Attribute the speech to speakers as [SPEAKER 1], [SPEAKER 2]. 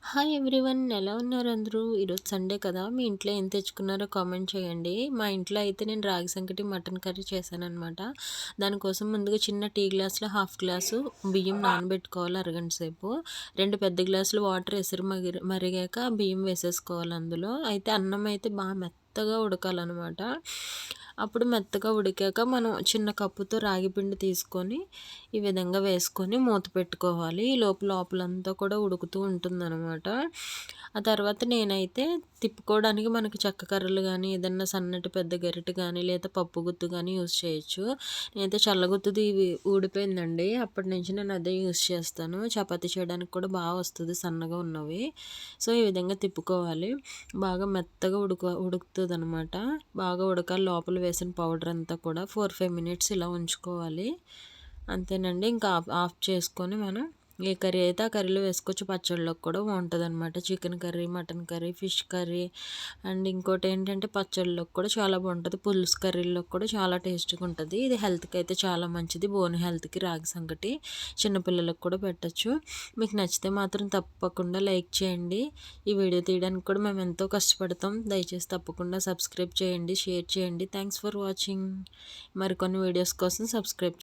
[SPEAKER 1] Hi everyone, ఎలా ఉన్నారు అందరూ? ఈరోజు సండే కదా, మీ ఇంట్లో ఏం తెచ్చుకున్నారో కామెంట్ చేయండి. మా ఇంట్లో అయితే నేను రాగి సంకటి మటన్ కర్రీ చేశాననమాట. దానికోసం ముందుగా చిన్న టీ గ్లాస్లో హాఫ్ గ్లాసు బియ్యం నానబెట్టుకోవాలి అరగంట సేపు. 2 పెద్ద గ్లాసులు వాటర్ ఎసురు మరిగాక బియ్యం వేసేసుకోవాలి అందులో. అయితే అన్నం అయితే బాగా మెత్తగా ఉడకాలన్నమాట. అప్పుడు మెత్తగా ఉడికాక మనం చిన్న కప్పుతో రాగి పిండి తీసుకొని ఈ విధంగా వేసుకొని మూత పెట్టుకోవాలి. ఈ లోపలంతా కూడా ఉడుకుతూ ఉంటుందన్నమాట. ఆ తర్వాత నేనైతే తిప్పుకోవడానికి మనకి చెక్క కర్రలు కానీ ఏదన్నా సన్నటి పెద్ద గరిటె కానీ లేదా పప్పు గుత్తు కానీ యూజ్ చేయొచ్చు. నేనైతే చల్లగుత్తుది ఇవి ఊడిపోయిందండి. అప్పటి నుంచి నేను అదే యూజ్ చేస్తాను. చపాతీ చేయడానికి కూడా బాగా వస్తుంది సన్నగా ఉన్నవి. సో ఈ విధంగా తిప్పుకోవాలి. బాగా మెత్తగా ఉడుకుతుంది అనమాట. బాగా ఉడకాలి. లోపల వేసిన పౌడర్ అంతా కూడా 4-5 మినిట్స్ ఇలా ఉంచుకోవాలి. అంతేనండి. ఇంకా ఆఫ్ చేసుకొని మనం ఏ కర్రీ అయితే ఆ కర్రీలో వేసుకోవచ్చు. పచ్చళ్ళలోకి కూడా బాగుంటుందన్నమాట. Chicken curry, mutton curry, fish curry and ఇంకోటి ఏంటంటే పచ్చళ్ళలోకి కూడా చాలా బాగుంటుంది. పులుసు కర్రీలోకి కూడా చాలా టేస్ట్గా ఉంటుంది. ఇది హెల్త్కి అయితే చాలా మంచిది. బోన్ హెల్త్కి రాగి సంకటి చిన్నపిల్లలకు కూడా పెట్టచ్చు. మీకు నచ్చితే మాత్రం తప్పకుండా లైక్ చేయండి. ఈ వీడియో తీయడానికి కూడా మేము ఎంతో కష్టపడతాం. దయచేసి తప్పకుండా సబ్స్క్రైబ్ చేయండి, షేర్ చేయండి. Thanks for watching. మరికొన్ని వీడియోస్ కోసం సబ్స్క్రైబ్